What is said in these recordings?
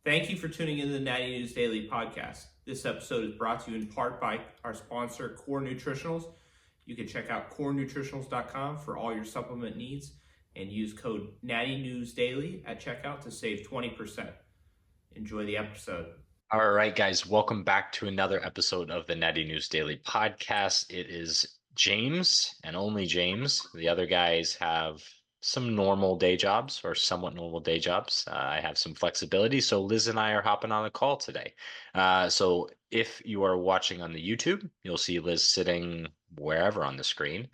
Thank you for tuning in to the Natty News Daily podcast. This episode is brought to you in part by our sponsor, Core Nutritionals. You can check out corenutritionals.com for all your supplement needs and use code Natty News Daily at checkout to save 20%. Enjoy the episode. All right, guys, welcome back to another episode of the Natty News Daily podcast. It is James and only James. The other guys have some normal day jobs or somewhat normal day jobs. I have some flexibility, so Liz and I are hopping on a call today. So if you are watching on the YouTube, you'll see Liz sitting wherever on the screen.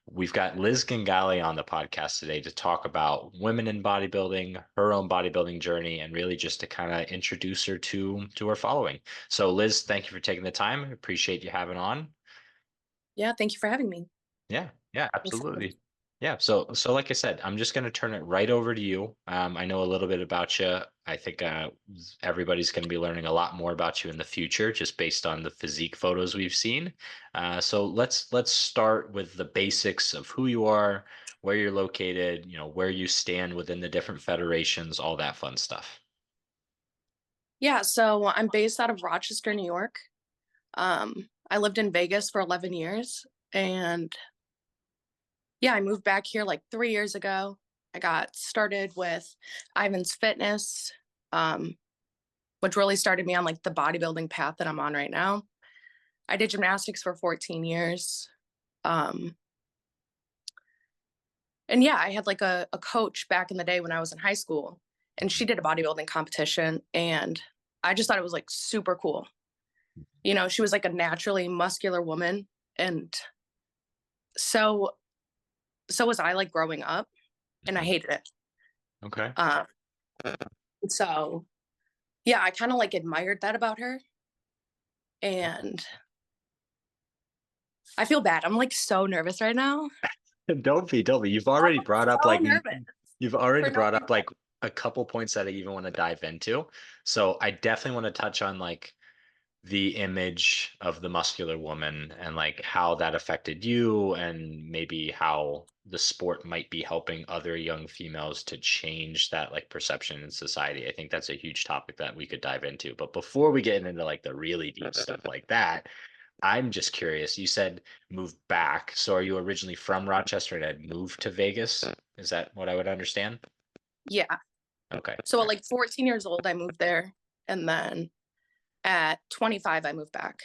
We've got Liz Gangale on the podcast today to talk about women in bodybuilding, her own bodybuilding journey, and really just to kind of introduce her to her following. So, Liz, thank you for taking the time. I appreciate you having on. Yeah, thank you for having me. Yeah, Thanks. absolutely. Yeah, so like I said, I'm just going to turn it right over to you. I know a little bit about you. I think everybody's going to be learning a lot more about you in the future, just based on the physique photos we've seen. So let's start with the basics of who you are, where you're located, where you stand within the different federations, all that fun stuff. Yeah, so I'm based out of Rochester, New York. I lived in Vegas for 11 years, and yeah, I moved back here like 3 years ago. I got started with Ivan's Fitness, which really started me on like the bodybuilding path that I'm on right now. I did gymnastics for 14 years. And yeah, I had like a coach back in the day when I was in high school, and she did a bodybuilding competition, and I just thought it was like super cool. She was like a naturally muscular woman, and so was I, like, growing up, and I hated it. Okay. Um, so yeah, I kind of like admired that about her, and I feel bad. I'm like so nervous right now. Don't be. You've I'm already like brought up so like nervous you've already for no brought up reason. like a couple points that I even want to dive into. So I definitely want to touch on like the image of the muscular woman and like how that affected you and maybe how the sport might be helping other young females to change that like perception in society. I think that's a huge topic that we could dive into. But before we get into like the really deep stuff like that, I'm just curious. You said moved back. So are you originally from Rochester and had moved to Vegas? Is that what I would understand? Yeah. Okay. So at like 14 years old, I moved there, and then at 25, I moved back.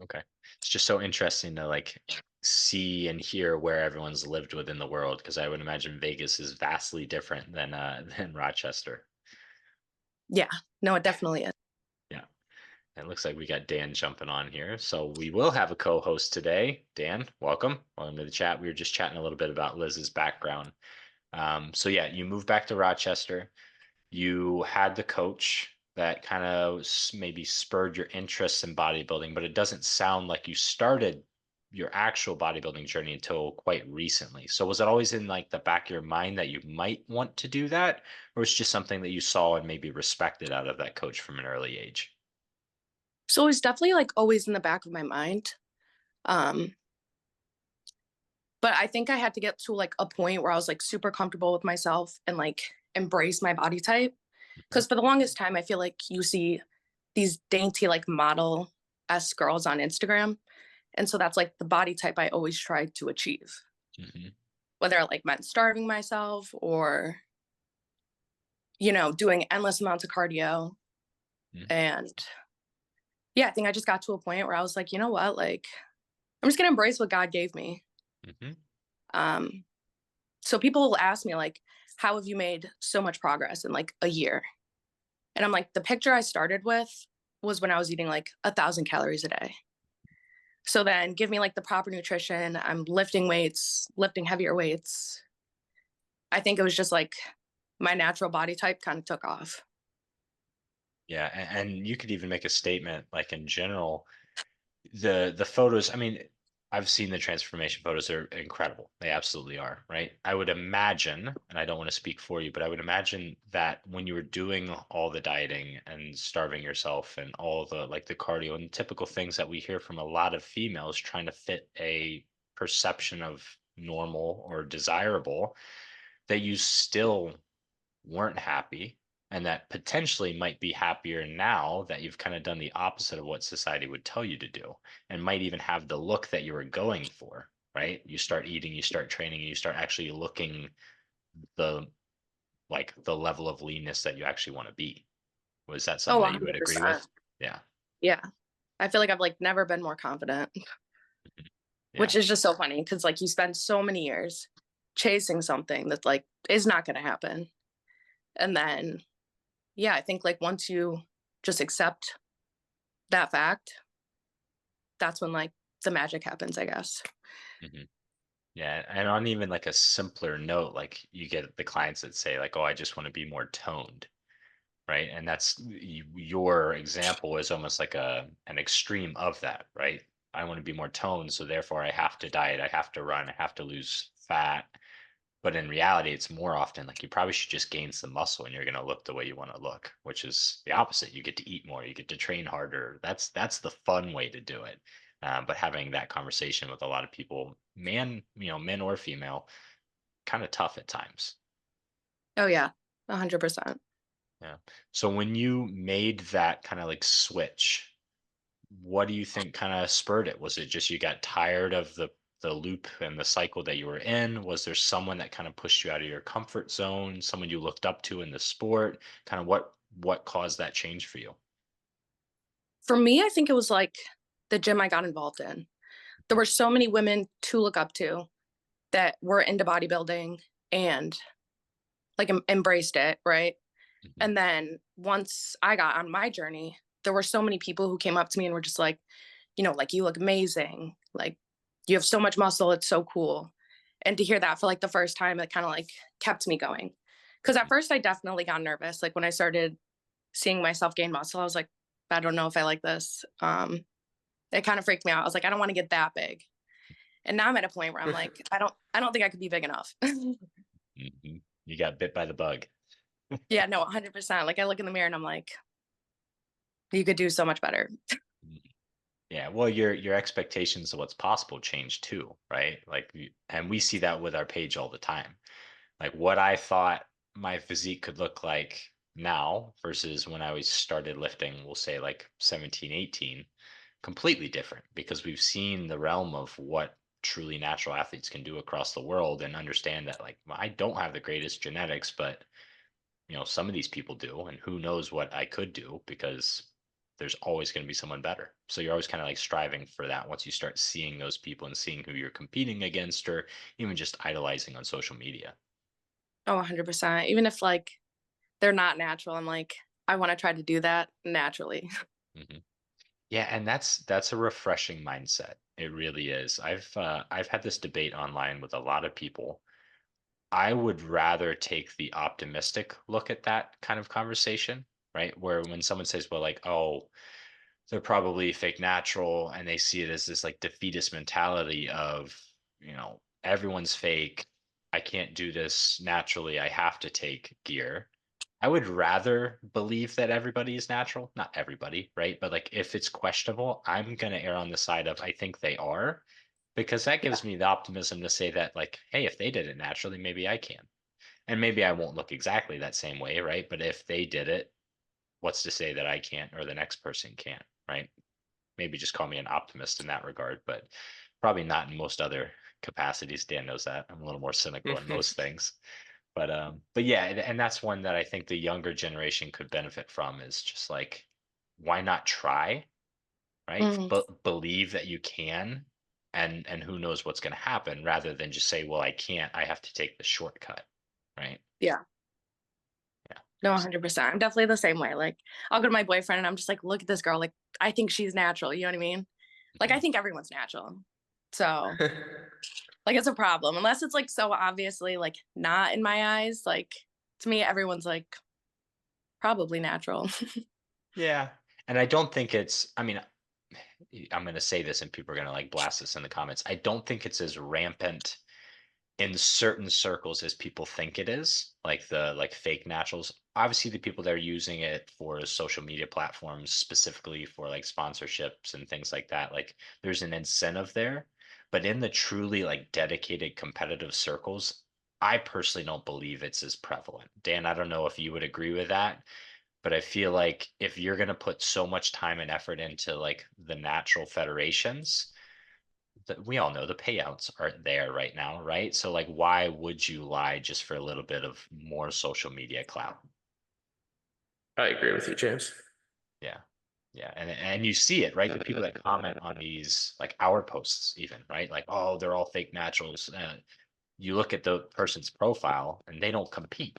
Okay. It's just so interesting to like see and hear where everyone's lived within the world because I would imagine Vegas is vastly different than than Rochester. Yeah, no, it definitely is. Yeah. It looks like we got Dan jumping on here. So we will have a co-host today. Dan, welcome. Welcome to the chat. We were just chatting a little bit about Liz's background. So yeah, you moved back to Rochester. You had the coach that kind of maybe spurred your interest in bodybuilding, but it doesn't sound like you started your actual bodybuilding journey until quite recently. So was it always in like the back of your mind that you might want to do that, or it's just something that you saw and maybe respected out of that coach from an early age? So it's definitely like always in the back of my mind. Um, but I think I had to get to like a point where I was like super comfortable with myself and like embrace my body type. Mhm. Because for the longest time, I feel like you see these dainty like model s girls on Instagram, and so that's like the body type I always tried to achieve, Mhm. whether it like meant starving myself or doing endless amounts of cardio. Mhm. And yeah, I think I just got to a point where I was like, you know what, like I'm just gonna embrace what God gave me. Mhm. Um, so people will ask me like, how have you made so much progress in like a year? And I'm like, the picture I started with was when I was eating like 1,000 calories a day. So then give me like the proper nutrition. I'm lifting weights, lifting heavier weights. I think it was just like my natural body type kind of took off. Yeah, and you could even make a statement like in general, the photos, I mean, I've seen the transformation photos. They're incredible. They absolutely are, right? I would imagine, and I don't want to speak for you, but I would imagine that when you were doing all the dieting and starving yourself and all the like the cardio and typical things that we hear from a lot of females trying to fit a perception of normal or desirable, that you still weren't happy and that potentially might be happier now that you've kind of done the opposite of what society would tell you to do, and might even have the look that you were going for, right? You start eating, you start training, and you start actually looking the the level of leanness that you actually want to be. Was that Oh, something that you would agree 100%. with? Yeah. Yeah. I feel like I've like never been more confident, Mhm. which Yeah. is just so funny because like you spend so many years chasing something that like is not going to happen. And then, yeah, I think like once you just accept that fact, that's when like the magic happens, I guess. Mhm. Yeah, and on even like a simpler note, like you get the clients that say like, "Oh, I just want to be more toned," right? And that's your example is almost like an extreme of that, right? I want to be more toned, so therefore I have to diet, I have to run, I have to lose fat. But in reality, it's more often like you probably should just gain some muscle and you're going to look the way you want to look, which is the opposite. You get to eat more, you get to train harder. That's the fun way to do it. But having that conversation with a lot of people, men or female, kind of tough at times. Oh, yeah, 100%. Yeah. So when you made that kind of like switch, what do you think kind of spurred it? Was it just you got tired of the loop and the cycle that you were in? Was there someone that kind of pushed you out of your comfort zone, someone you looked up to in the sport? Kind of what caused that change for you? For me, I think it was like the gym I got involved in. There were so many women to look up to that were into bodybuilding and like embraced it, right? Mhm. And then once I got on my journey, there were so many people who came up to me and were just like, like you look amazing. Like you have so much muscle. It's so cool. And to hear that for like the first time, it kind of like kept me going. Cause at first I definitely got nervous. Like when I started seeing myself gain muscle, I was like, I don't know if I like this. It kind of freaked me out. I was like, I don't want to get that big. And now I'm at a point where I'm like, I don't think I could be big enough. Mhm. You got bit by the bug. Yeah, no, 100%. Like I look in the mirror and I'm like, you could do so much better. Mhm. Yeah, well, your expectations of what's possible change too, right? And we see that with our page all the time. Like what I thought my physique could look like now versus when I was started lifting, we'll say like 17, 18, completely different because we've seen the realm of what truly natural athletes can do across the world and understand that like I don't have the greatest genetics, but some of these people do, and who knows what I could do because there's always going to be someone better. So you're always kind of like striving for that once you start seeing those people and seeing who you're competing against or even just idolizing on social media. Oh, 100%. Even if like they're not natural, I'm like, I want to try to do that naturally. hmm Yeah, and that's a refreshing mindset. It really is. I've had this debate online with a lot of people. I would rather take the optimistic look at that kind of conversation, right? Where when someone says, well, like, oh, they're probably fake natural, and they see it as this like defeatist mentality of, everyone's fake. I can't do this naturally. I have to take gear. I would rather believe that everybody is natural. Not everybody, right? But like if it's questionable, I'm going to err on the side of I think they are because that Yeah. gives me the optimism to say that like, hey, if they did it naturally, maybe I can. And maybe I won't look exactly that same way, right? But if they did it, what's to say that I can't or the next person can't, right? Maybe just call me an optimist in that regard, but probably not in most other capacities. Dan knows that. I'm a little more cynical in most things. But yeah, and that's one that I think the younger generation could benefit from is just like, why not try, right? Mhm. But believe that you can, and who knows what's going to happen, rather than just say, well, I can't. I have to take the shortcut, right? Yeah. Yeah. No, Abs- 100%. I'm definitely the same way. Like I'll go to my boyfriend and I'm just like, look at this girl. Like I think she's natural. You know what I mean? Like I mhm. think everyone's natural. So like it's a problem unless it's like so obviously like not in my eyes. Like to me, everyone's like probably natural. Yeah. And I don't think I mean, I'm going to say this and people are going to like blast this in the comments. I don't think it's as rampant in certain circles as people think it is, like the like fake naturals. Obviously, the people that are using it for social media platforms, specifically for like sponsorships and things like that, like there's an incentive there. But in the truly like dedicated competitive circles, I personally don't believe it's as prevalent. Dan, I don't know if you would agree with that, but I feel like if you're going to put so much time and effort into like the natural federations, that we all know the payouts aren't there right now, right? So like, why would you lie just for a little bit of more social media clout? I agree with you, James. Yeah. Yeah. And you see it, right? The people that comment on these, like our posts, even, right? Like, oh, they're all fake naturals. You look at the person's profile and they don't compete.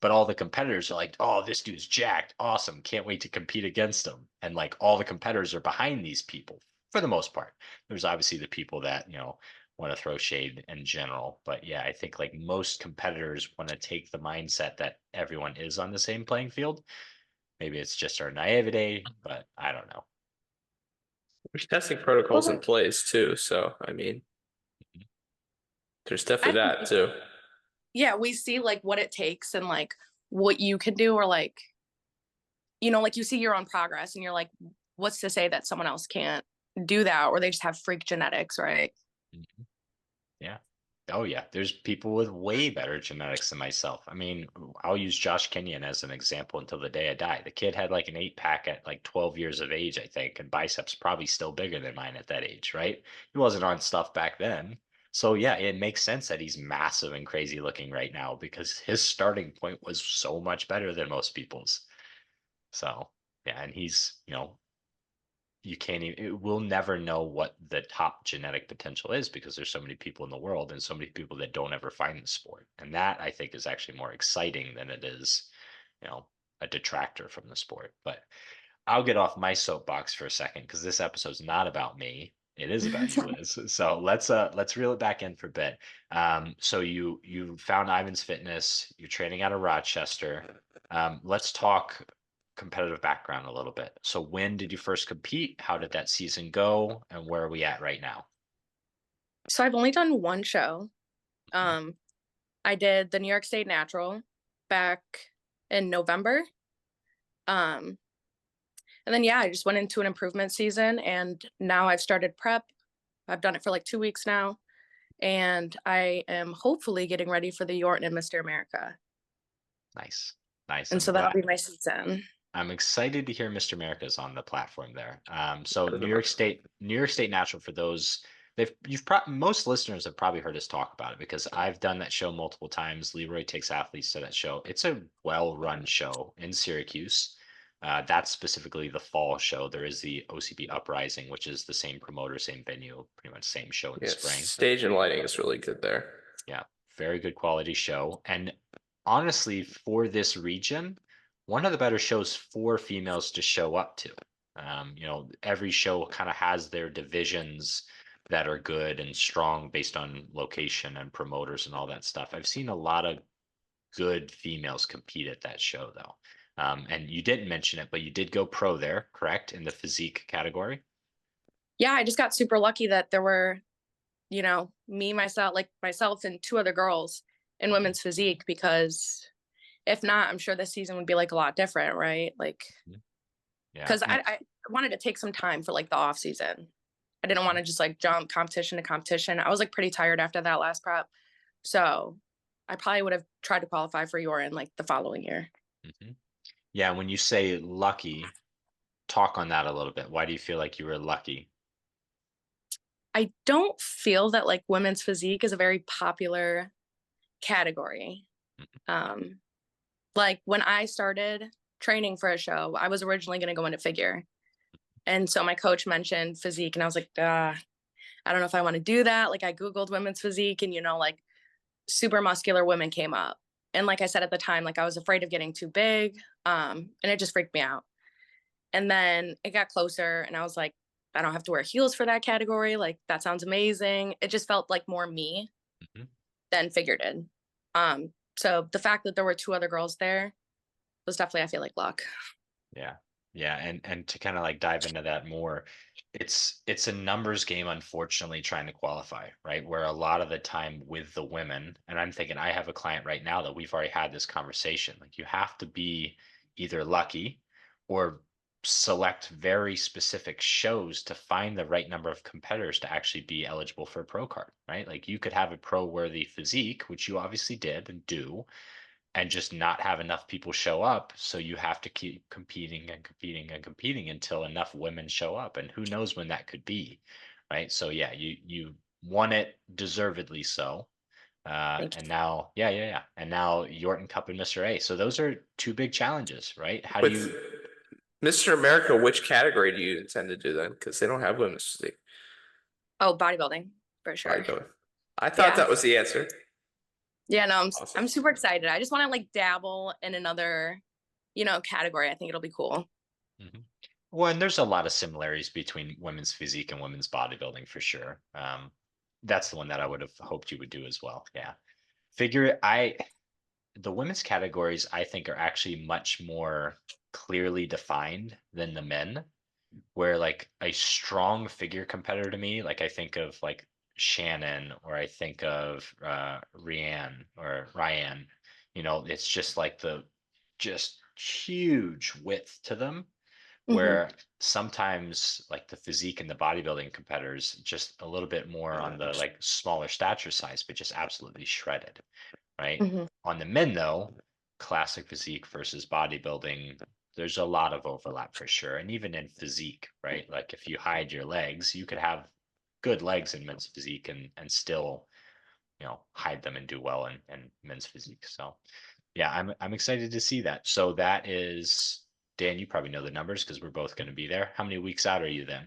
But all the competitors are like, oh, this dude's jacked. Awesome. Can't wait to compete against him. And like all the competitors are behind these people for the most part. There's obviously the people that, want to throw shade in general. But yeah, I think like most competitors want to take the mindset that everyone is on the same playing field. Maybe it's just our naivete, but I don't know. There's testing protocols in place too, so I mean, there's I definitely think, that too. yeah, we see like what it takes and like what you can do, or like, you know, like you see your own progress and you're like, what's to say that someone else can't do that, or they just have freak genetics, right? Mhm. Yeah. Oh yeah. There's people with way better genetics than myself. I mean, I'll use Josh Kenyon as an example until the day I die. The kid had like an 8-pack at like 12 years of age, I think, and biceps probably still bigger than mine at that age, right? He wasn't on stuff back then. So yeah, it makes sense that he's massive and crazy looking right now because his starting point was so much better than most people's. So yeah, and he's, you can't even, we'll never know what the top genetic potential is because there's so many people in the world and so many people that don't ever find the sport. And that I think is actually more exciting than it is, you know, a detractor from the sport. But I'll get off my soapbox for a second because this episode's not about me. It is about you, Liz. So let's reel it back in for a bit. So you found Ivan's Fitness. You're training out of Rochester. Let's talk competitive background a little bit. So when did you first compete? How did that season go? And where are we at right now? So I've only done one show. Um, I did the New York State Natural back in November. Um, and then yeah, I just went into an improvement season, and now I've started prep. I've done it for like 2 weeks now, and I am hopefully getting ready for the Yorton and Mr. America. Nice. Nice. And I'm so that'll glad. be my season. I'm excited to hear Mr. America's on the platform there. So New York State Natural for those most listeners have probably heard us talk about it because I've done that show multiple times. Leroy takes athletes to that show. It's a well-run show in Syracuse. That's specifically the fall show. There is the OCB Uprising, which is the same promoter, same venue, pretty much same show in the Yes, spring. stage and lighting is really good there. Yeah, very good quality show. And honestly, for this region, one of the better shows for females to show up to. Every show kind of has their divisions that are good and strong based on location and promoters and all that stuff. I've seen a lot of good females compete at that show, though. And you didn't mention it, but you did go pro there, correct? In the physique category? Yeah, I just got super lucky that there were, you know, myself and two other girls in women's physique, because if not, I'm sure this season would be like a lot different, right? Like, Yeah. because I wanted to take some time for like the off season. I didn't want to just like jump competition to competition. I was like pretty tired after that last prep. So I probably would have tried to qualify for Yorin like the following year. Mhm. Yeah, when you say lucky, talk on that a little bit. Why do you feel like you were lucky? I don't feel that like women's physique is a very popular category. Um, like when I started training for a show, I was originally going to go into figure. And so my coach mentioned physique, and I was like, I don't know if I want to do that. Like I Googled women's physique, and, you know, like super muscular women came up. And like I said at the time, like I was afraid of getting too big. And it just freaked me out. And then it got closer, and I was like, I don't have to wear heels for that category. Like that sounds amazing. It just felt like more me Mhm. than figure did. So the fact that there were two other girls there was definitely, I feel like, luck. Yeah. Yeah, and to kind of like dive into that more, it's a numbers game, unfortunately, trying to qualify, right? Where a lot of the time with the women, and I'm thinking I have a client right now that we've already had this conversation. Like you have to be either lucky or select very specific shows to find the right number of competitors to actually be eligible for a pro card, right? Like you could have a pro worthy physique, which you obviously did and do, and just not have enough people show up. So you have to keep competing and competing and competing until enough women show up. And who knows when that could be, right? So yeah, you won it deservedly so. Thank And you. now, yeah. And now Yorton Cup and Mr. A. So those are two big challenges, right? How do With you, Mr. America, which category do you intend to do then? Because they don't have women's physique. Oh, bodybuilding for sure. Bodybuilding. I thought Yeah. that was the answer. Yeah, no, Awesome. I'm super excited. I just want to like dabble in another, category. I think it'll be cool. Mhm. Well, and there's a lot of similarities between women's physique and women's bodybuilding for sure. That's the one that I would have hoped you would do as well. Yeah. The women's categories I think are actually much more clearly defined than the men, where like a strong figure competitor to me, like I think of like Shannon or I think of Ryan, it's just like the just huge width to them, Hmm. where sometimes like the physique and the bodybuilding competitors just a little bit more on the like smaller stature size, but just absolutely shredded, right? Hmm. On the men though, classic physique versus bodybuilding, there's a lot of overlap for sure. And even in physique, right? Like if you hide your legs, you could have good legs in men's physique and still, hide them and do well in men's physique. So yeah, I'm excited to see that. So that is Dan, you probably know the numbers because we're both going to be there. How many weeks out are you then?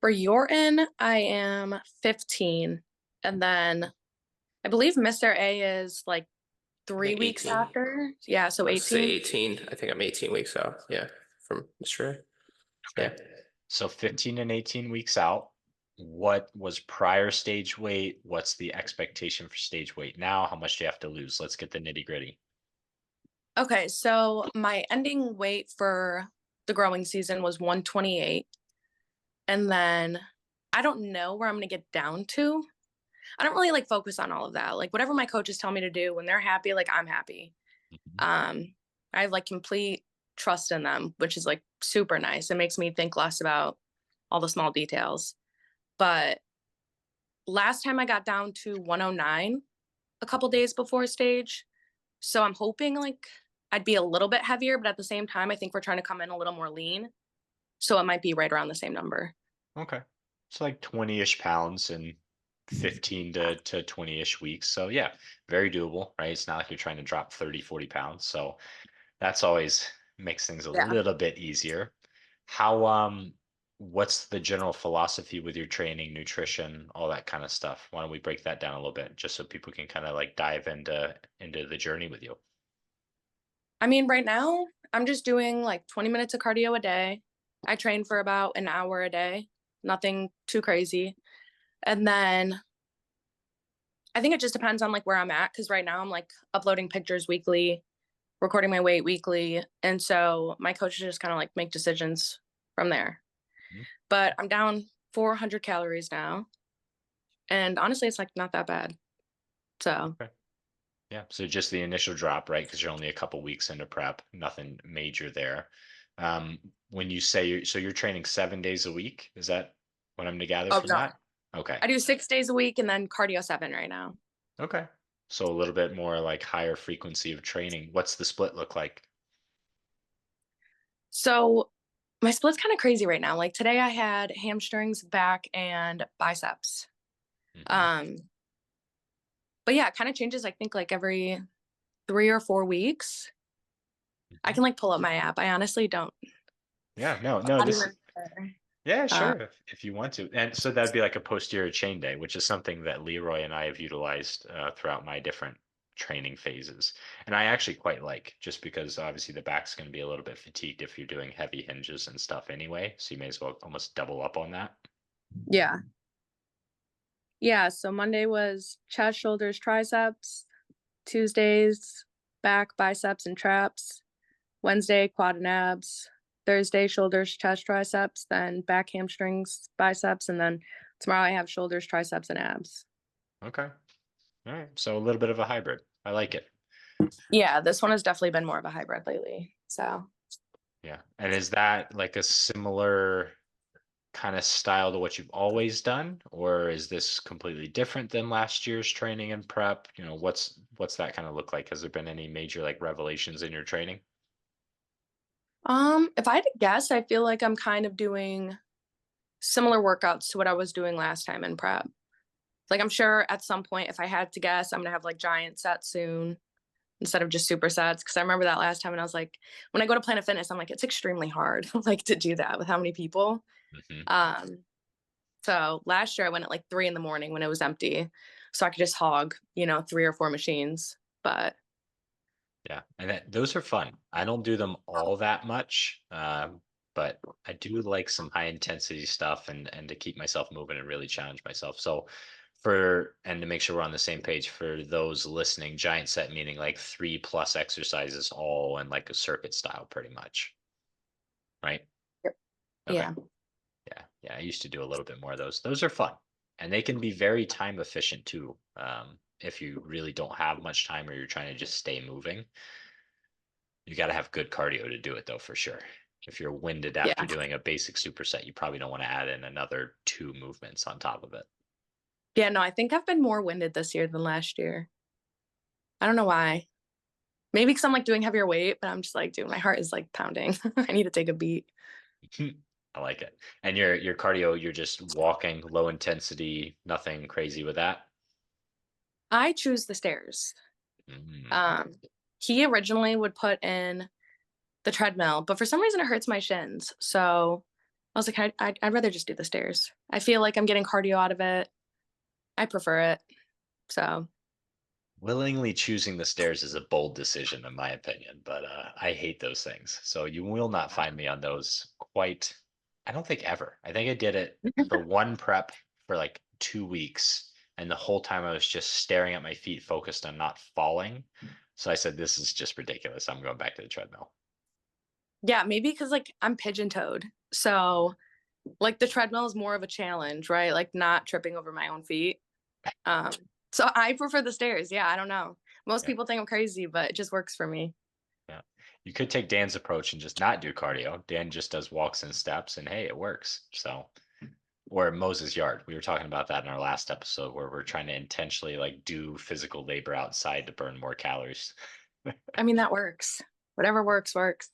For Yorton, I am 15. And then I believe Mr. A is like I 3 weeks 18. after. Yeah, so Let's say 18. 18. I think I'm 18 weeks out. Yeah, from Mr. A. Yeah. Okay. So 15 and 18 weeks out. What was prior stage weight? What's the expectation for stage weight now? How much do you have to lose? Let's get the nitty gritty. Okay, so my ending weight for the growing season was 128. And then I don't know where I'm going to get down to. I don't really like focus on all of that. Like whatever my coaches tell me to do, when they're happy, like I'm happy. Mhm. I have like complete trust in them, which is like super nice. It makes me think less about all the small details. But last time I got down to 109 a couple days before stage. So I'm hoping like I'd be a little bit heavier, but at the same time, I think we're trying to come in a little more lean. So it might be right around the same number. Okay. It's like 20-ish pounds and 15 to 20-ish weeks. So yeah, very doable, right? It's not like you're trying to drop 30, 40 pounds. So that's always makes things a Yeah. little bit easier. How what's the general philosophy with your training, nutrition, all that kind of stuff? Why don't we break that down a little bit just so people can kind of like dive into the journey with you? I mean, right now, I'm just doing like 20 minutes of cardio a day. I train for about an hour a day, nothing too crazy. And then I think it just depends on like where I'm at. Cause right now I'm like uploading pictures weekly, recording my weight weekly. And so my coaches just kind of like make decisions from there. Mhm. But I'm down 400 calories now. And honestly, it's like not that bad. So, Okay. Yeah. So just the initial drop, right? Because you're only a couple weeks into prep, nothing major there. When you say you're training 7 days a week, is that what I'm to gather oh from no, that? Okay. I do 6 days a week and then cardio 7 right now. Okay. So a little bit more like higher frequency of training. What's the split look like? So my split's kind of crazy right now. Like today I had hamstrings, back, and biceps. Mhm. Um, but yeah, it kind of changes, I think, like every 3 or 4 weeks. I Mhm. can like pull up my app. I honestly don't. Yeah, no, I'm no, not this even sure. yeah, Uh, sure, if you want to. And so that'd be like a posterior chain day, which is something that Leroy and I have utilized throughout my different training phases. And I actually quite like, just because obviously the back's going to be a little bit fatigued if you're doing heavy hinges and stuff anyway. So you may as well almost double up on that. yeah. Yeah. So Monday was chest, shoulders, triceps. Tuesdays, back, biceps, and traps. Wednesday, quad and abs. Thursday, shoulders, chest, triceps. Then back, hamstrings, biceps. And then tomorrow I have shoulders, triceps, and abs. Okay. All right. So a little bit of a hybrid. I like it. Yeah, this one has definitely been more of a hybrid lately. So Yeah. And is that like a similar kind of style to what you've always done, or is this completely different than last year's training and prep? What's that kind of look like? Has there been any major like revelations in your training? If I had to guess, I feel like I'm kind of doing similar workouts to what I was doing last time in prep. Like I'm sure at some point, if I had to guess, I'm gonna have like giant sets soon instead of just supersets. Because I remember that last time, and I was like, when I go to Planet Fitness, I'm like, it's extremely hard, like to do that with how many people. Hmm. Um, so last year I went at like 3 in the morning when it was empty, so I could just hog, 3 or 4 machines. But Yeah, and those are fun. I don't do them all that much, but I do like some high intensity stuff and to keep myself moving and really challenge myself. So and to make sure we're on the same page for those listening, giant set meaning like 3+ exercises all in like a circuit style, pretty much, right? yep. Okay. Yeah. Yeah, yeah. I used to do a little bit more of those. Those are fun, and they can be very time efficient too. If you really don't have much time or you're trying to just stay moving. You got to have good cardio to do it though, for sure. If you're winded after Yeah. doing a basic superset, you probably don't want to add in another 2 movements on top of it. Yeah, no, I think I've been more winded this year than last year. I don't know why. Maybe because I'm like doing heavier weight, but I'm just like, dude, my heart is like pounding. I need to take a beat. I like it. And your cardio, you're just walking, low intensity, nothing crazy with that. I choose the stairs. Mm. Um, he originally would put in the treadmill, but for some reason it hurts my shins. So I was like, I'd rather just do the stairs. I feel like I'm getting cardio out of it. I prefer it. So Willingly choosing the stairs is a bold decision, in my opinion, but I hate those things. So you will not find me on those quite, I don't think ever. I think I did it for one prep for like 2 weeks, and the whole time I was just staring at my feet, focused on not falling. So I said, this is just ridiculous. I'm going back to the treadmill. yeah, maybe because like I'm pigeon toed. So like the treadmill is more of a challenge, right? Like not tripping over my own feet. Um, so I prefer the stairs. Yeah, I don't know. Most Yeah, people think I'm crazy, but it just works for me. yeah. You could take Dan's approach and just not do cardio. Dan just does walks and steps, and hey, it works. So or Moses Yard. We were talking about that in our last episode where we're trying to intentionally like do physical labor outside to burn more calories. I mean, that works. Whatever works, works.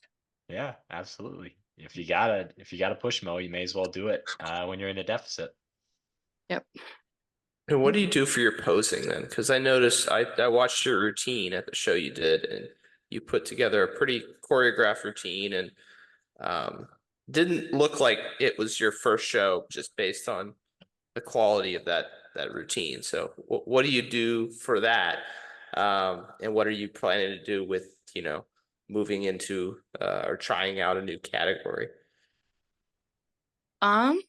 Yeah, absolutely. If you gotta push Mo, you may as well do it when you're in a deficit. Yep. And what do you do for your posing then? Because I noticed I watched your routine at the show you did, and you put together a pretty choreographed routine, and um, didn't look like it was your first show just based on the quality of that routine. So what do you do for that? And what are you planning to do with, moving into or trying out a new category? Um,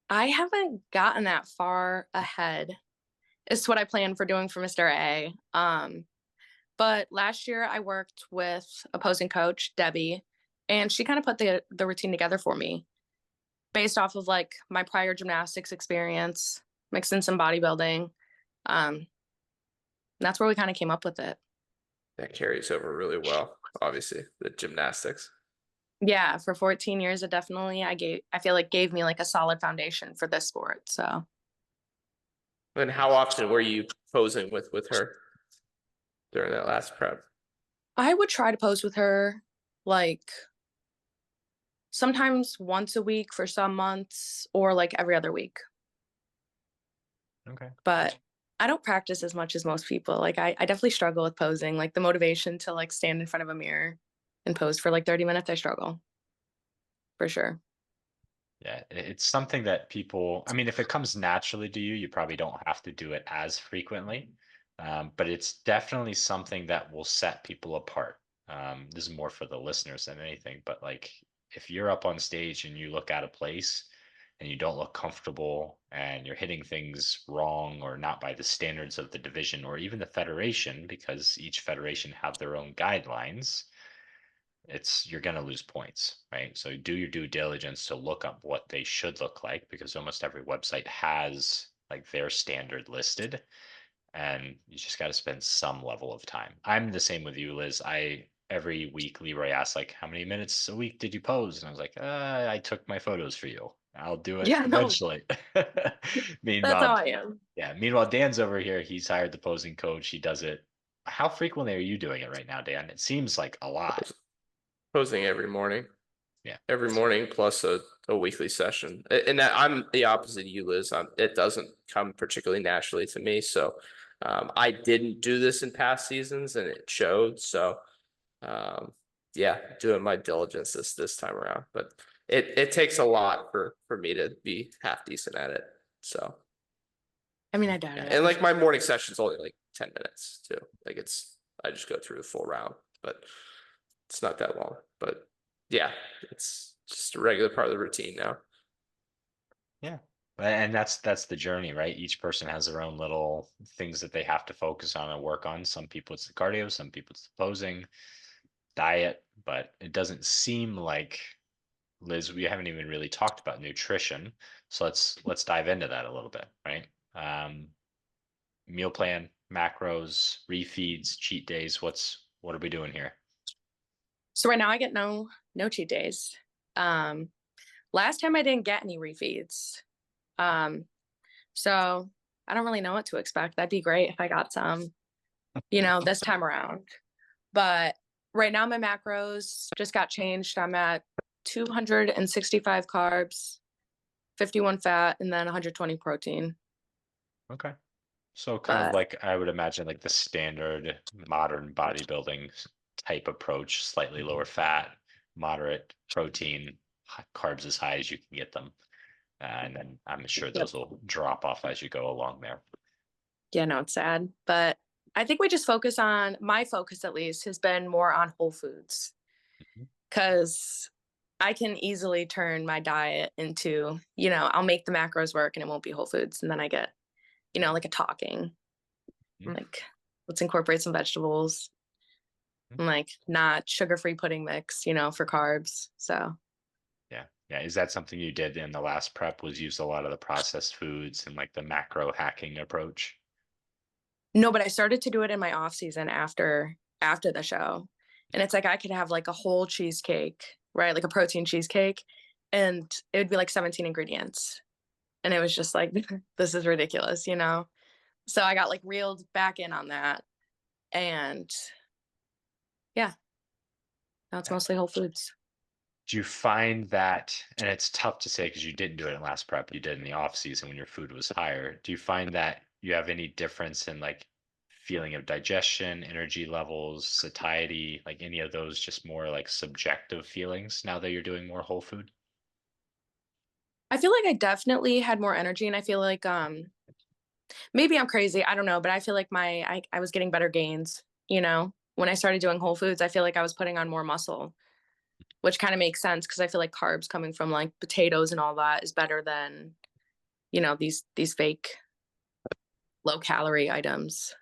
I haven't gotten that far ahead. It's what I plan for doing for Mr. A. But last year I worked with opposing coach Debbie, and she kind of put the routine together for me based off of like my prior gymnastics experience, mixed in some bodybuilding. Um, that's where we kind of came up with it. That carries over really well, obviously, the gymnastics. Yeah, for 14 years, it definitely I feel like gave me like a solid foundation for this sport. So And how often were you posing with her during that last prep? I would try to pose with her like sometimes once a week for some months or like every other week. Okay. But I don't practice as much as most people. Like I definitely struggle with posing, like the motivation to like stand in front of a mirror and pose for like 30 minutes. I struggle for sure. Yeah, it's something that people, I mean, if it comes naturally to you, you probably don't have to do it as frequently. But it's definitely something that will set people apart. This is more for the listeners than anything, but like if you're up on stage and you look out of place and you don't look comfortable and you're hitting things wrong or not by the standards of the division or even the federation, because each federation have their own guidelines, you're going to lose points, right? So do your due diligence to look up what they should look like, because almost every website has like their standard listed, and you just got to spend some level of time. I'm the same with you, Liz. every week Leroy asks like, how many minutes a week did you pose? And I was like, I took my photos for you. I'll do it Yeah, no, eventually. that's how Meanwhile, I am. yeah. Meanwhile, Dan's over here. He's hired the posing coach. He does it. How frequently are you doing it right now, Dan? It seems like a lot. Posing every morning. Yeah. Every morning plus a weekly session. And that I'm the opposite of you, Liz. It doesn't come particularly naturally to me. So I didn't do this in past seasons and it showed. So yeah, doing my diligence this time around. But it takes a lot for me to be half decent at it. So I mean, I doubt yeah. it. And like my morning session's only like 10 minutes too. Like I just go through the full round, but it's not that long. But yeah, it's just a regular part of the routine now. Yeah. And that's the journey, right? Each person has their own little things that they have to focus on and work on. Some people it's the cardio, some people it's the posing, diet, but it doesn't seem like, Liz, we haven't even really talked about nutrition. So let's dive into that a little bit, right? Meal plan, macros, refeeds, cheat days. What are we doing here? So right now I get no cheat days. Last time I didn't get any refeeds. So I don't really know what to expect. That'd be great if I got some, this time around. But right now my macros just got changed. I'm at 265 carbs, 51 fat, and then 120 protein. Okay. So kind of But like I would imagine like the standard modern bodybuilding type approach, slightly lower fat, moderate protein, carbs as high as you can get them. And then I'm sure yep. those will drop off as you go along there. Yeah, no, it's sad. But I think we just focus on, my focus at least has been more on whole foods. Because I can easily turn my diet into, I'll make the macros work and it won't be whole foods. And then I get, like a talking. I'm like, let's incorporate some vegetables. I'm like, not sugar-free pudding mix, for carbs. So Yeah. Yeah. Is that something you did in the last prep, was use a lot of the processed foods and like the macro hacking approach? no, but I started to do it in my off season after the show. And it's like I could have like a whole cheesecake, right? Like a protein cheesecake, and it would be like 17 ingredients. And it was just like, this is ridiculous, So I got like reeled back in on that. And yeah, now it's mostly whole foods. Do you find that, and it's tough to say because you didn't do it in last prep, you did in the off season when your food was higher. Do you find that you have any difference in like feeling of digestion, energy levels, satiety, like any of those just more like subjective feelings now that you're doing more whole food? I feel like I definitely had more energy, and I feel like maybe I'm crazy, I don't know, but I feel like I was getting better gains, when I started doing whole foods. I feel like I was putting on more muscle, which kind of makes sense because I feel like carbs coming from like potatoes and all that is better than, these fake low calorie items.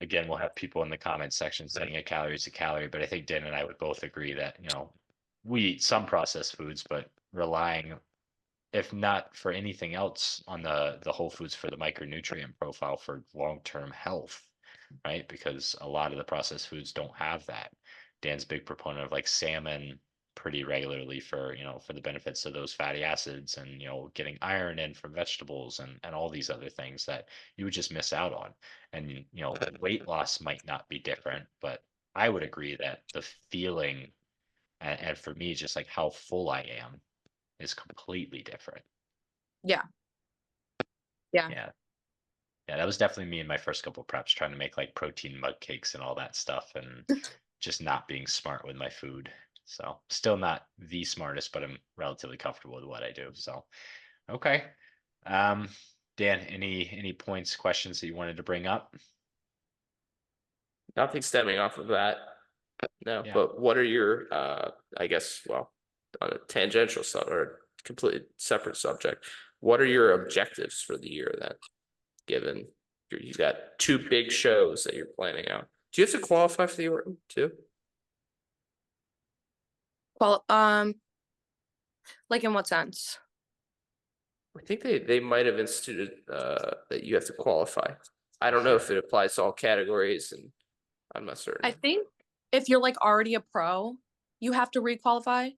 Again, we'll have people in the comments section saying a calorie is a calorie, but I think Dan and I would both agree that, we eat some processed foods, but relying, if not for anything else, on the whole foods for the micronutrient profile for long-term health, right? Because a lot of the processed foods don't have that. Dan's a big proponent of like salmon pretty regularly for, for the benefits of those fatty acids, and, getting iron in from vegetables and all these other things that you would just miss out on. And, weight loss might not be different, but I would agree that the feeling, and for me, just like how full I am is completely different. Yeah. Yeah. Yeah. Yeah, that was definitely me in my first couple preps, trying to make like protein mug cakes and all that stuff, and just not being smart with my food. So still not the smartest, but I'm relatively comfortable with what I do. So okay. Um, Dan, any points, questions that you wanted to bring up? Nothing stemming off of that. No, Yeah. but what are your I guess, well, on a tangential sub or completely separate subject, what are your objectives for the year then? Given you got two big shows that you're planning out. Do you have to qualify for the Orton too? Well, like in what sense? I think they might have instituted that you have to qualify. I don't know if it applies to all categories, and I'm not certain. I think if you're like already a pro, you have to requalify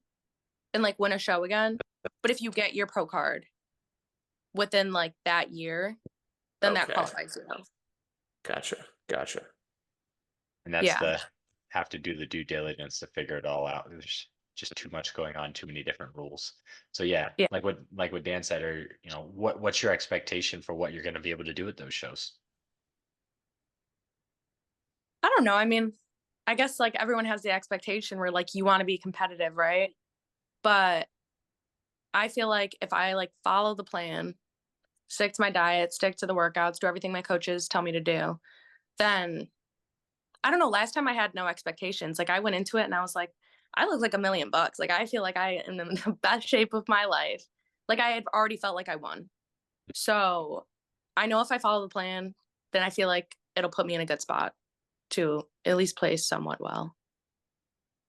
and like win a show again. But if you get your pro card within like that year, then that Okay. qualifies you. Gotcha. And that's Yeah. the have to do the due diligence to figure it all out. There's just too much going on, too many different rules. So yeah, Yeah. like what Dan said, or what's your expectation for what you're going to be able to do at those shows? I don't know. I mean, I guess like everyone has the expectation where like you want to be competitive, right? But I feel like if I like follow the plan, stick to my diet, stick to the workouts, do everything my coaches tell me to do, then I don't know. Last time I had no expectations. Like I went into it and I was like, I look like $1,000,000. Like I feel like I am in the best shape of my life. Like I had already felt like I won. So I know if I follow the plan, then I feel like it'll put me in a good spot to at least play somewhat well.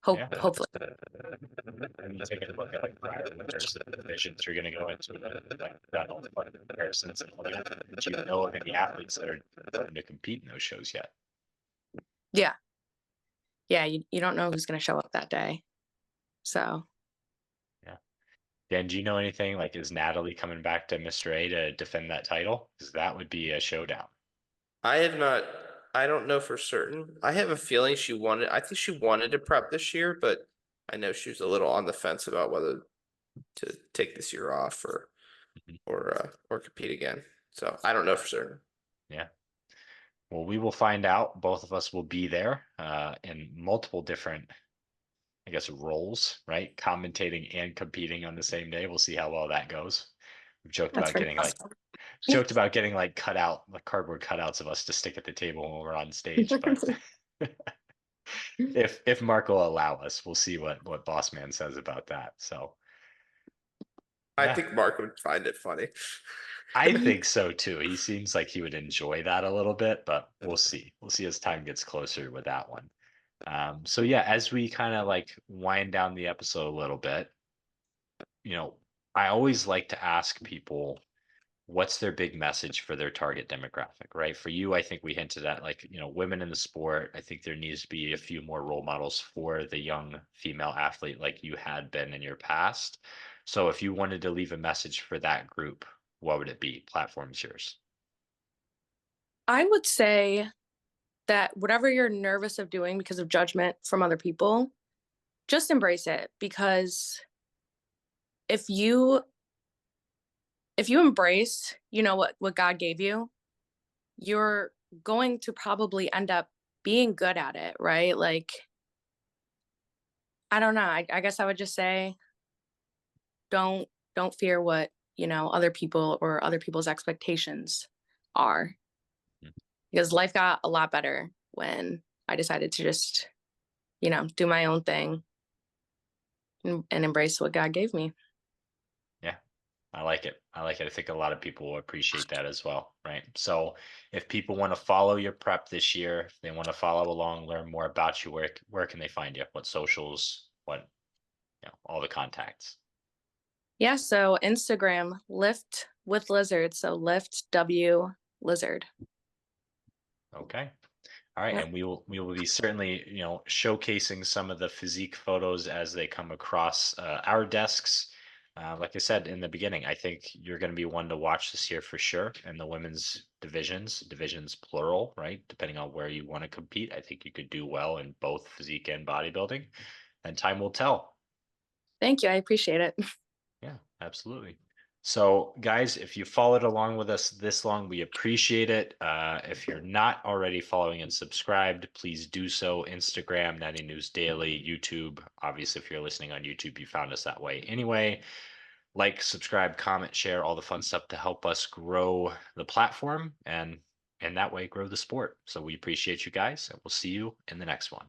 Yeah. Hopefully. And you take a look at like there's the divisions you're going to go into, like that all the fun comparisons and all the other. Do you know of any athletes that are going to compete in those shows yet? Yeah. Yeah. You don't know who's going to show up that day. So. Yeah. Dan, do you know anything? Like, is Natalie coming back to Mr. A to defend that title? Because that would be a showdown. I don't know for certain. I have a feeling I think she wanted to prep this year, but I know she was a little on the fence about whether to take this year off or compete again. So I don't know for certain. Yeah. Well, we will find out. Both of us will be there in multiple different, I guess, roles, right? Commentating and competing on the same day. We'll see how well that goes. We've joked That's about pretty getting awesome. like cardboard cutouts of us to stick at the table when we're on stage. But if Mark will allow us, we'll see what Boss Man says about that. So I yeah. think Mark would find it funny. I think so too. He seems like he would enjoy that a little bit, but we'll see. We'll see as time gets closer with that one. So yeah, as we kind of like wind down the episode a little bit, I always like to ask people what's their big message for their target demographic, right? For you, I think we hinted at like, women in the sport. I think there needs to be a few more role models for the young female athlete like you had been in your past. So if you wanted to leave a message for that group, what would it be? Platform's yours. I would say that whatever you're nervous of doing because of judgment from other people, just embrace it, because if you embrace, what God gave you, you're going to probably end up being good at it, right? Like, I don't know. I guess I would just say don't fear what, other people or other people's expectations are. Mhm. Because life got a lot better when I decided to just, do my own thing and embrace what God gave me. Yeah, I like it. I like it. I think a lot of people will appreciate that as well, right? So if people want to follow your prep this year, if they want to follow along, learn more about you, where can they find you? What socials, all the contacts. Yeah, so Instagram, Lift with Lizard. So Lift W Lizard. Okay. All right, Yep. and we will be certainly, showcasing some of the physique photos as they come across our desks. Like I said in the beginning, I think you're going to be one to watch this year for sure. And the women's divisions plural, right? Depending on where you want to compete, I think you could do well in both physique and bodybuilding. And time will tell. Thank you. I appreciate it. Yeah, absolutely. So, guys, if you followed along with us this long, we appreciate it. If you're not already following and subscribed, please do so. Instagram, Natty News Daily, YouTube. Obviously, if you're listening on YouTube, you found us that way anyway. Like, subscribe, comment, share, all the fun stuff to help us grow the platform and that way grow the sport. So we appreciate you guys, and we'll see you in the next one.